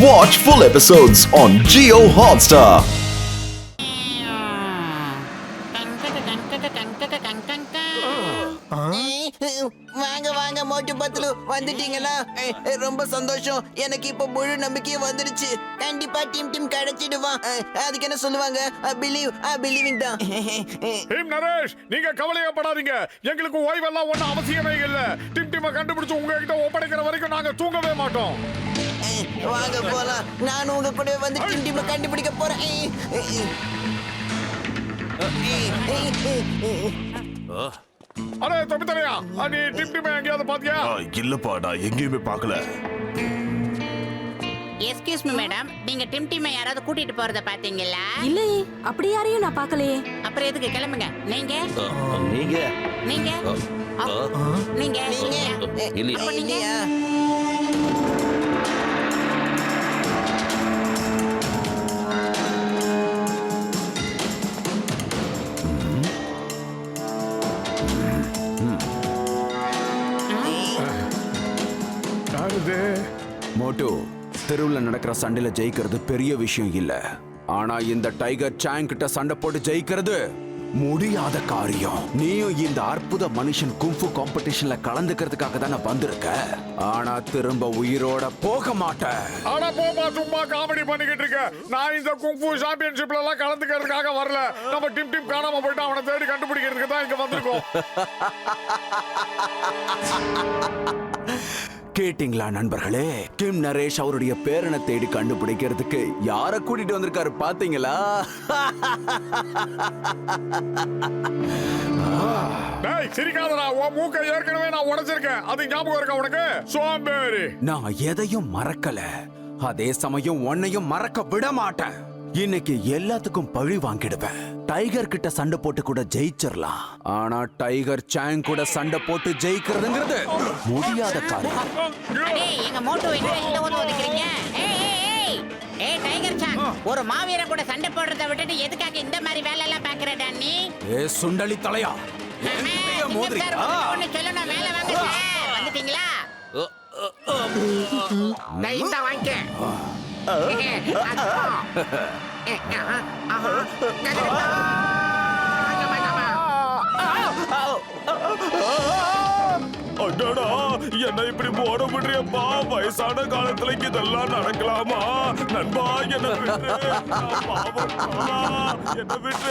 Watch full episodes on Jio Hotstar. வாங்க வாங்க மோட்டு பத்துலு வந்துட்டீங்களா? ரொம்ப சந்தோஷம். எனக்கு இப்ப முழு நம்பிக்கையும் வந்துருச்சு. கண்டிப்பா டீம் கிடைச்சிடுவான். அதுக்கு என்ன சொல்லுவாங்க? பிலீவிங் தான். டீம் நரேஷ், நீங்க கவலையப்படாதீங்க. எங்களுக்கு ஓய்வெல்லாம் ஒண்ணும் அவசியமே இல்ல. டீமை கண்டுபிடிச்சு உங்ககிட்ட ஒப்படைக்கிற வரைக்கும் நாங்க தூங்கவே மாட்டோம். வாங்க போலாம். நான் உங்க கூட வந்து டீமை கண்டுபிடிக்க போறேன். அரே தம்பிதரையா, நீ டீமை எங்கேயாவது பாத்தியா? இல்லப்பா, நான் எங்கேயுமே பார்க்கல. எஸ்கியூஸ் மீ மேடம், நீங்க டீமை யாராவது கூட்டிட்டு போறத பாத்தீங்களா? இல்லையே, அப்படி யாரையும் நான் பார்க்கலையே. அப்புறம் எதுக்கு கிளம்புங்க? நீங்க நீங்க நீங்க நீங்க நீங்க இல்லையா? மோட்டு, தெருவில் நடக்கிற சண்டையில ஜெயிக்கிறது பெரிய விஷயம் இல்ல. ஆனா இந்த டைகர் சாங் கிட்ட சண்டை போட்டு ஜெயிக்கிறது முடியாத காரியம். நீயும் இந்த அற்புத மனுஷன் குங்ஃபு காம்படிஷன்ல கலந்துக்கிறதுக்காக தானே வந்திருக்க. ஆனா திரும்ப உயிரோட போக மாட்ட. ஆனா போமா, சும்மா காமெடி பண்ணிக்கிட்டு இருக்க. நான் இந்த குங்ஃபு சாம்பியன்ஷிப்ல எல்லாம் கலந்துக்கிறதுக்காக வரல. நம்ம டீம் காணாம போயிட்டு அவனை தேடி கண்டுபிடிக்கிறதுக்கு தான் இங்க வந்திருக்கோம். கேட்டிங்களா நண்பர்களே? கிம் நரேஷ் அவருடைய பேரனை தேடி கண்டுபிடிக்கிறதுக்கு யார கூட்டிட்டு வந்திருக்காரு பாத்தீங்களா? டேய் சிரிக்காதடா, உன் மூக்கை ஏற்கனவே நான் உடைச்சிருக்கேன். அது ஞாபகம் இருக்கா உனக்கு? சோம்பேறி. நான் எதையும் மறக்கல, அதே சமயம் உன்னையும் மறக்க விட மாட்டேன். இன்னைக்கு எல்லாத்துக்கும் பழி வாங்கிடுவேன். டைகர் கிட்ட சண்டை போட்டு கூட ஜெயிச்சிடலாம். ஆனா டைகர் சாங் கூட சண்டை போட்டு ஜெயிக்கிறதுங்கிறது முடியாத காரியம். அடே, எங்க மோட்டோ என்ன இந்த ஒதுக்குறீங்க? ஏய் டைகர் சாங், ஒரு மாவீர கூட சண்டை போடுறத விட்டுட்டு எதுக்காக இந்த மாதிரி வேலை எல்லாம் பாக்குறடா நீ? சுண்டலி தலையா, ஒன்னு சொல்லணும். மேல வாங்க சார். வந்துட்டீங்களா? இந்த வாங்க. அடடா, என்ன இப்படி போட முடியப்பா? வயசான காலத்துல இதெல்லாம் நடக்கலாமா? நண்பா, என்ன விட்டு, என்ன விட்டு.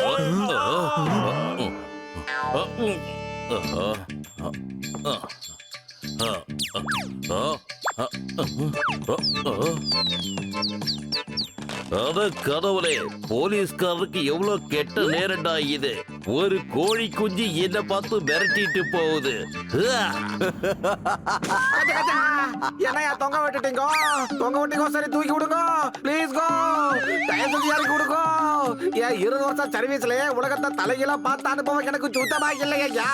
அத கடவுளே, போலீஸ்காரருக்கு எவ்வளவு கெட்ட நேரண்டா இது. ஒரு கோழி குஞ்சு என்ன பார்த்து மிரட்டிட்டு போகுது. என்னையா தொங்க விட்டுட்டீங்க? தொங்க விட்டீங்க, சரி தூக்கி விடுங்க. ப்ளீஸ் கோ, தயவு செஞ்சு இறக்கி விடுங்க. ஏன் 20 வருஷம் சர்வீஸ்ல உலகத்தை தலையில பார்த்த அனுபவம் எனக்கு சுத்தமா இல்லையா?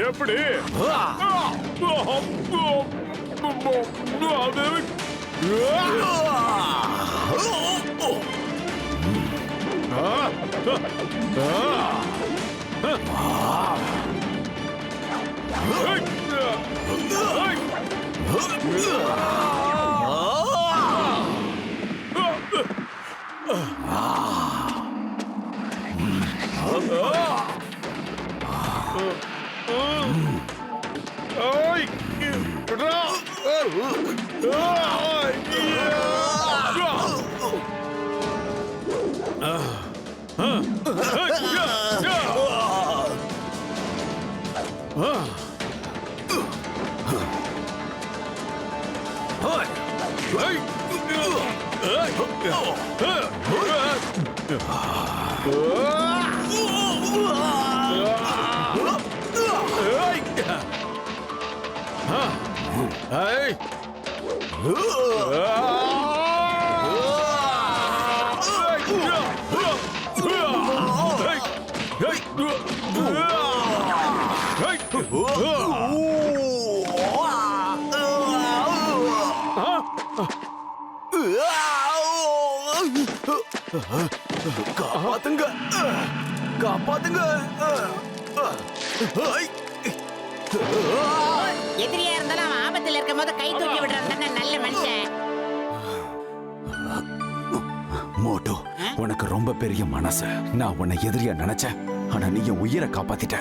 எப்படி? காப்பாத்துங்க காப்பாத்துங்க எதிரியா இருந்தாலும் அவன் ஆபத்துல இருக்கும் போது கை தூக்கி விடுறான் தானே நல்ல மனுஷன். மோட்டோ, உனக்கு ரொம்ப பெரிய மனசு. நான் உன்னை எதிரியா நினைச்சேன், ஆனா நீ என் உயிரை காப்பாத்திட்ட.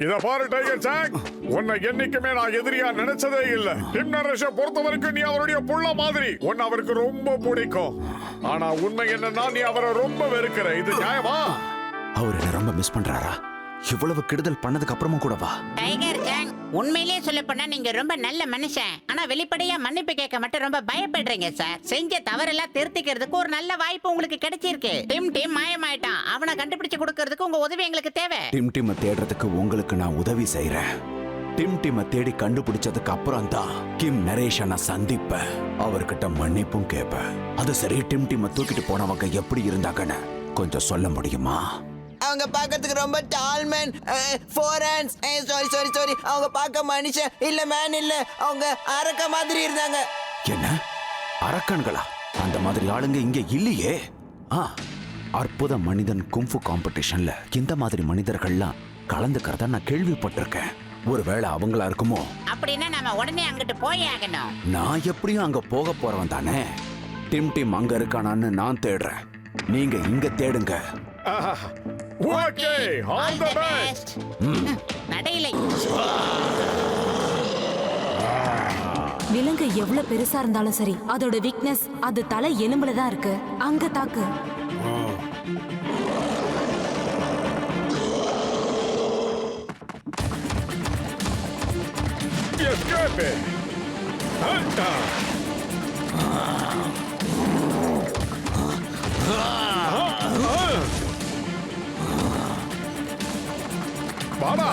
இத பாரு டைகர் சாங், உன்னை என்னைக்குமே நான் எதிரியா நினைச்சதே இல்ல. டிம் நரேஷை பொறுத்த வரைக்கும் நீ அவருடைய புள்ள மாதிரி. உன்னை அவருக்கு ரொம்ப பிடிக்கும். ஆனா உண்மை என்னன்னா நீ அவரை ரொம்ப வெறுக்கிற. இது நியாயமா? அவர் என்ன ரொம்ப மிஸ் பண்றாரா? இவ்வளவு கெடுதல் பண்ணதுக்கு அப்புறமா கூடவா? டைகர் ஜாங், உண்மையிலேயே சொல்ல போனா நீங்க ரொம்ப நல்ல மனுஷன். ஆனா வெளிப்படையா மன்னிப்பு கேட்க மட்டும் ரொம்ப பயப்படுறீங்க சார். செஞ்ச தவறெல்லாம் திருத்திக்கிறதுக்கு ஒரு நல்ல வாய்ப்பு உங்களுக்கு கிடைச்சிருக்கு. டிம் மாயமாயிட்டான். அவனை கண்டுபிடிச்சு கொடுக்கறதுக்கு உங்க உதவி எங்களுக்கு தேவை. டிம் தேடுறதுக்கு உங்களுக்கு நான் உதவி செய்யறேன். டிம் தேடி கண்டுபிடிச்சதுக்கு அப்புறம் தான் கிம் நரேஷை நான் சந்திப்பேன். அவர்கிட்ட மன்னிப்பும் கேட்பேன். அது சரி, டிம் தூக்கிட்டு போனவங்க எப்படி இருந்தாங்கன்னு கொஞ்சம் சொல்ல முடியுமா? அவங்க பார்க்கிறதுக்கு ரொம்ப டால் மேன், 4 ஹேண்ட்ஸ். சாரி அவங்க பார்க்க மனுஷன் இல்ல மேன் இல்ல, அவங்க அரக்க மாதிரி இருந்தாங்க. என்ன அரக்கன்களா? அந்த மாதிரி ஆளுங்க இங்க இல்லையே. அற்புத மனிதன் கும்ஃபு காம்படிஷன்ல இந்த மாதிரி மனிதர்கள்லாம் கலந்துக்கிறதா நான் கேள்விப்பட்டிருக்கேன். ஒருவேளை அவங்களா இருக்குமோ? அப்படின்னா நாம உடனே அங்கிட்டு போய் ஆகணும். நான் எப்படியும் அங்க போக போறவன் தானே. டிம் அங்க இருக்கானான்னு நான் தேடுறேன். நீங்க இங்க தேடுங்க. Okay, all the best. நடையில விலங்கு எவ்வளவு பெருசா இருந்தாலும் சரி, அதோட வீக்னஸ் அது தலை எலும்புல தான் இருக்கு. அங்க தாக்கு. எஸ்கேப். ஹல்டா. பாடா.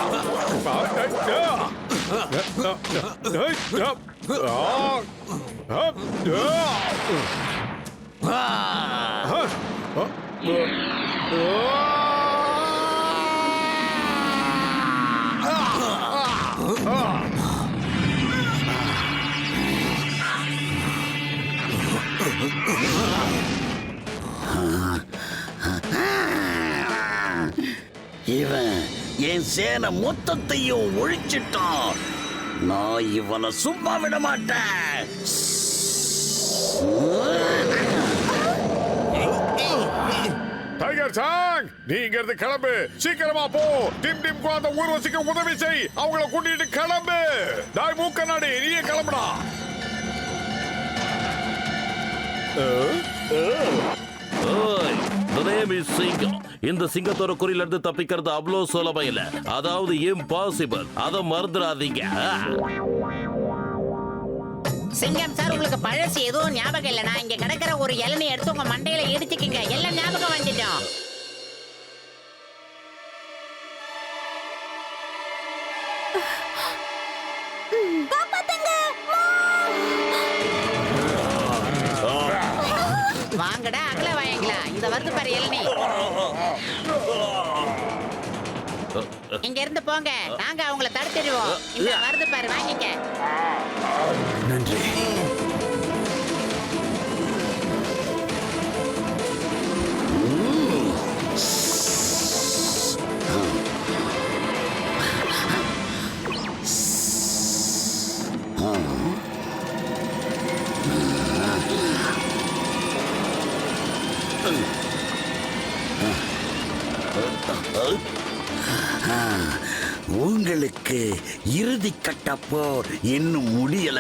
இவன் என் சேனை மொத்தத்தையும் ஒழிச்சிட்டான். நான் இவனை சும்மா விட மாட்டேன். டைகர் சாங், நீ இங்க இருந்து கிளம்பு. சீக்கிரமா போ. டிம் அந்த ஊர்வசிக்கு உதவி செய். அவங்கள கூட்டிட்டு கிளம்பு. டாய் மூக்கனாடி, நீயே கிளம்புடா. சிங்கம். இந்த சிங்கத்தோட குறியில இருந்து தப்பிக்கிறது அவ்வளவு சுலபம் இல்ல. அதாவது இம்பாசிபிள். அத மறந்துடாதீங்க. சிங்கம் சார், உங்களுக்கு பழசு எதுவும் ஞாபகம் இல்லைனா இங்க கிடக்கிற ஒரு இளநீ எடுத்து உங்க மண்டையில இடிச்சுக்கிங்க. எல்லாம் ஞாபகம் வந்துட்டோம். வாங்கடா அகல வாயங்களா, இந்த வருது பாரு இளநீ. இங்க இருந்து போங்க, நாங்க அவங்கள தடுத்துடுவோம். இந்த வருது பாரு, வாங்கிக்க. நன்றி. உங்களுக்கு இறுதி கட்டப்போ இன்னும் முடியல.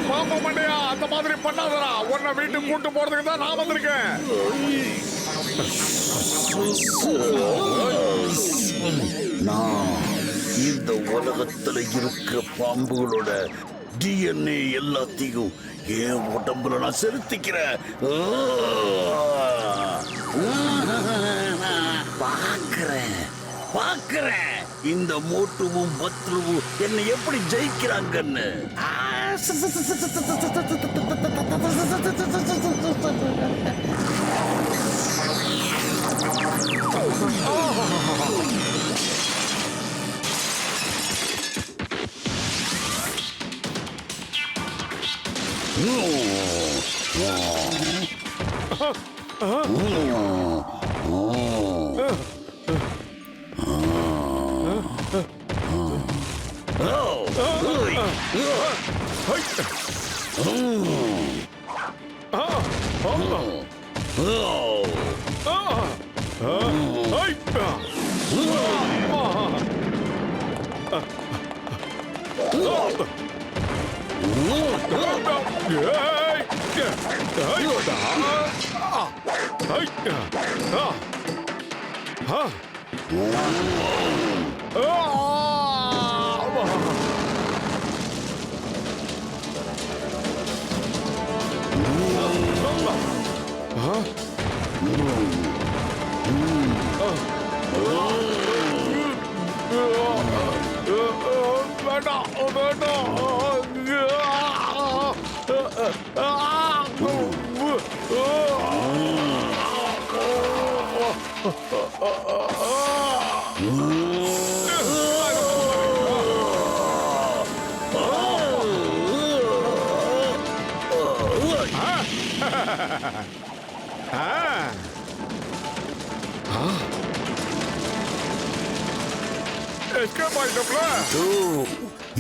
பாம்பு மண்டையா, அந்த மாதிரி பண்ணாதடா. உன்னை வீட்டுக்கு கூட்டு போறதுக்கு தான் நான் வந்திருக்கேன். நான் இந்த உலகத்துல இருக்கிற பாம்புகளோட DNA எல்லாத்தையும் என் உடம்புல நான் செலுத்திக்கிறேன். பாக்குறேன் இந்த மோட்டுவும் பத்ருவும் என்னை எப்படி ஜெயிக்கிறாங்கன்னு.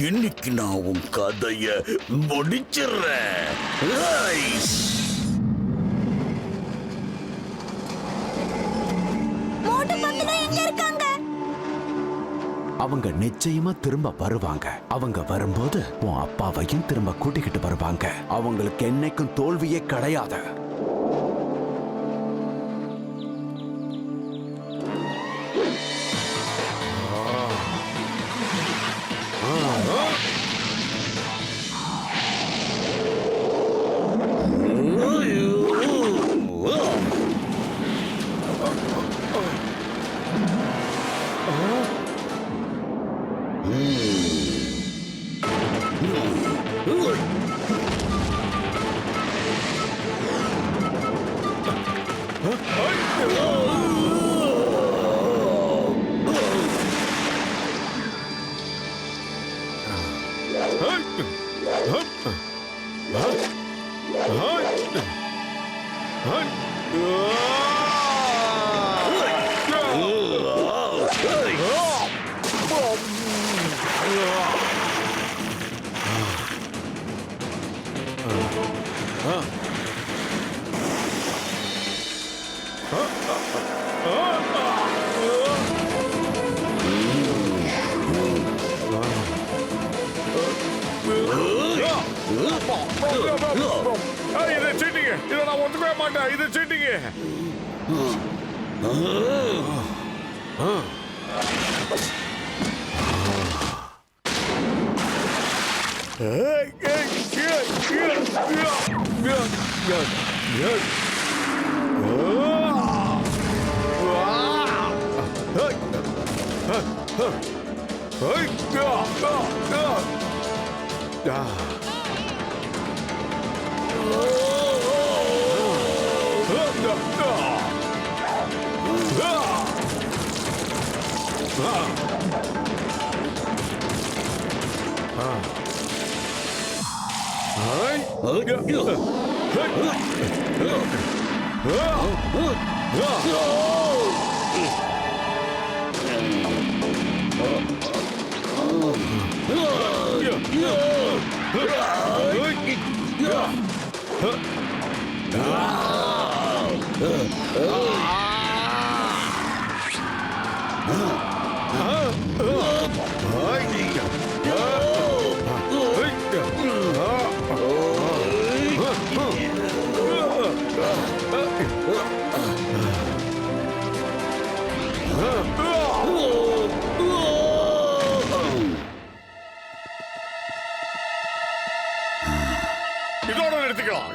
இன்னைக்கு நான் உன் கதைய முடிச்சிடுறேன். அவங்க நிச்சயமா திரும்ப வருவாங்க. அவங்க வரும்போது உன் அப்பாவையும் திரும்ப கூட்டிக்கிட்டு வருவாங்க. அவங்களுக்கு என்னைக்கும் தோல்வியே கிடையாது. இது சீட்டிங்க. இதை நான் ஒத்துக்கவே மாட்டேன். இது சீட்டிங்க.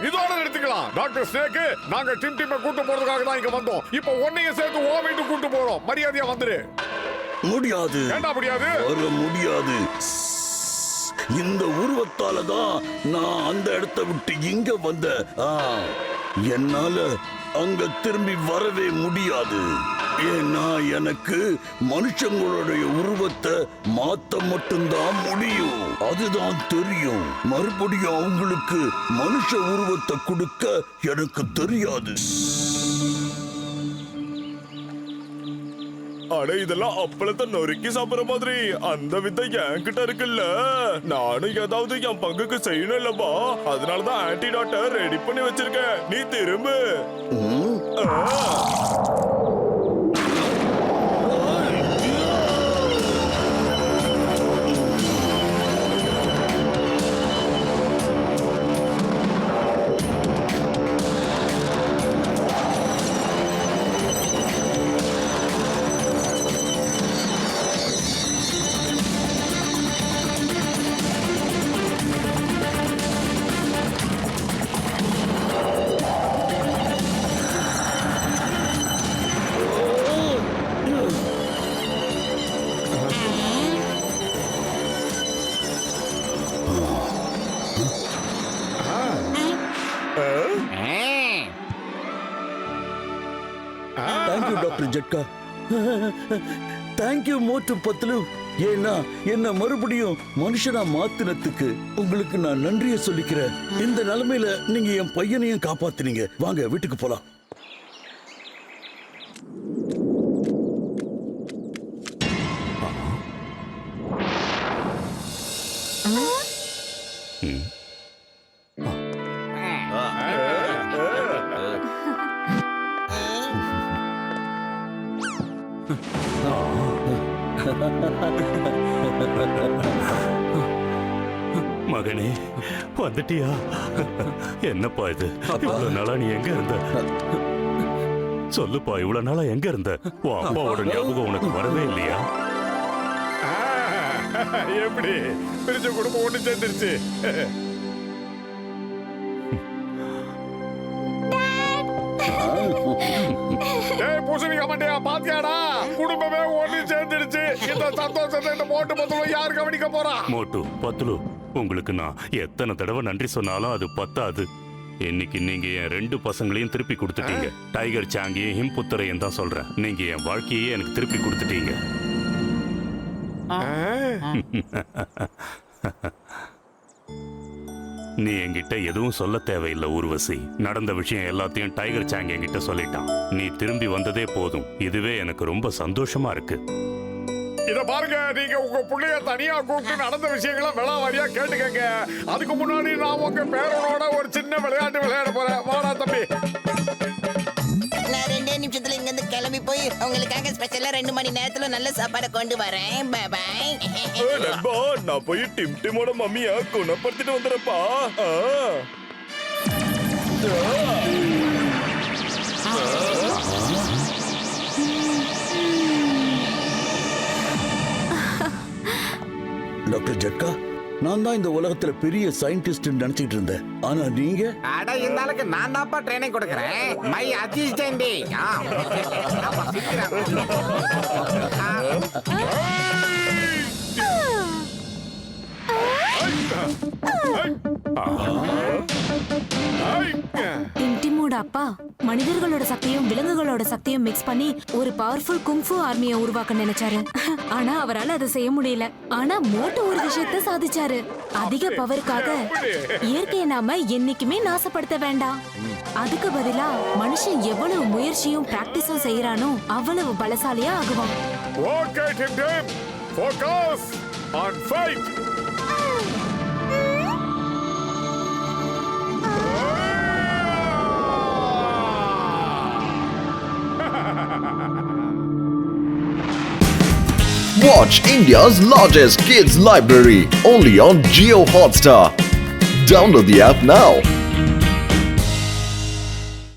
இதோட நிறுத்திக்கலாம். டாக்டர் ஸ்னேக், நாங்க டிம் டிம்ம கூட்டு போறதுக்காக தான் இங்க வந்தோம். இப்போ ஒன்னையும் சேர்த்து ஓ வீட்டுக்கு கூட்டு போறோம். மரியாதையா வந்துரு. முடியாது. என்ன முடியாது? வர முடியாது. இந்த உருவத்தால தான் நான் அந்த இடத்தை விட்டு இங்க வந்த. என்னால அங்க திரும்பி வரவே முடியாது. ஏன்னா எனக்கு மனுஷங்களுடைய உருவத்தை மாத்த மட்டும்தான் முடியும். அதுதான் தெரியும். மறுபடியும் அவங்களுக்கு மனுஷ உருவத்தை கொடுக்க எனக்கு தெரியாது. அட இதெல்லாம் அப்பளத்தை நொறுக்கி சாப்பிடுற மாதிரி அந்த வித்தை என்கிட்ட இருக்குல்ல. நானும் ஏதாவது என் பங்குக்கு செய்யணும் இல்லப்பா. அதனாலதான் ஆன்டிடாட்டை ரெடி பண்ணி வச்சிருக்கேன். நீ திரும்பு. Thank you doctor ஜட்கா. தேங்க்யூ மோட்டு பத்லு. ஏன்னா என்ன மறுபடியும் மனுஷனா மாத்தினத்துக்கு உங்களுக்கு நான் நன்றியை சொல்லிக்கிறேன். இந்த நிலைமையில நீங்க என் பையனையும் காப்பாத்தினீங்க. வாங்க வீட்டுக்கு போலாம். மகனே வந்துட்டியா? என்னப்பா இது? இவ்வளவு நாளா நீ எங்க இருந்த? சொல்லுப்பா, இவ்வளவு நாளா எங்க இருந்த? உன் அப்பாவோட ஞாபகம் உனக்கு வரவே இல்லையா? எப்படி பிரிச்ச குடும்பம் ஒண்ணு சேர்ந்துருச்சு. பூசணிக்க மாட்டியா? பாத்தியாடா, குடும்பமே ஒண்ணு சேர்ந்துருச்சு. இந்த சந்தோஷத்தை இந்த மோட்டு பத்துலு யாரு கவனிக்க போறா? மோட்டு பத்துலு, உங்களுக்கு நான் எத்தனை தடவை நன்றி சொன்னாலும் அது பத்தாது. இன்னைக்கு நீங்க என் 2 பசங்களையும் திருப்பி கொடுத்துட்டீங்க. டைகர் சாங்கியும் ஹிம்புத்தரையும் தான் சொல்றேன். நீங்க என் வாழ்க்கையே எனக்கு திருப்பி கொடுத்துட்டீங்க. நீ என்கிட்ட எதுவும் சொல்ல தேவையில்லை ஊர்வசி. நடந்த விஷயம் எல்லாத்தையும் டைகர் சாங் என்கிட்ட சொல்லிட்டான். நீ திரும்பி வந்ததே போதும். இதுவே எனக்கு ரொம்ப சந்தோஷமா இருக்கு. இத பாருங்க, நீங்க உங்க புள்ளைய தனியா கூப்பிட்டு நடந்த விஷயங்களை விளாவாரியா கேட்டுக்கங்க. அதுக்கு முன்னாடி நான் உங்க பேரனோட ஒரு சின்ன விளையாட்டு விளையாட போறேன். வாடா தம்பி. நான் 2 நிமிஷத்துல இங்க இருந்து கிளம்பி போய் உங்களுக்காக ஸ்பெஷலா 2 மணி நேரத்துல நல்ல சாப்பாடு கொண்டு வரேன். Bye bye. நண்பா, நான் போய் டிம் டிமோட மம்மிய குணப்படுத்திட்டு வந்துடுறப்பா. டாக்டர் ஜட்கா, நான் தான் இந்த உலகத்துல பெரிய சயின்டிஸ்ட் நினைச்சிட்டு இருந்தேன். ஆனா நீங்க? அட இந்த ஆளுக்கு நான் தான்ப்பா ட்ரைனிங் கொடுக்கறேன். My assistant. டிம்டிமோட அப்பா மனிதர்களோட சக்தியும் விலங்குகளோட சக்தியும் மிக்ஸ் பண்ணி ஒரு பவர்ஃபுல் குங்ஃபு ஆர்மியை உருவாக்க நினைச்சாரு. ஆனா அவரால் அதை செய்ய முடியல. ஆனா மோட்டு ஒரு விஷயத்தை சாதிச்சாரு. அதிக பவருக்காக இயற்கையை நாம என்னைக்குமே நாசப்படுத்த வேண்டாம். அதுக்கு பதிலா மனுஷன் எவ்வளவு முயற்சியும் பிராக்டிஸும் செய்யறானோ அவ்வளவு பலசாலியா ஆகுவான். ஓகே டிம் டிம், focus on fight. Watch India's largest kids library only on Jio Hotstar. Download the app now.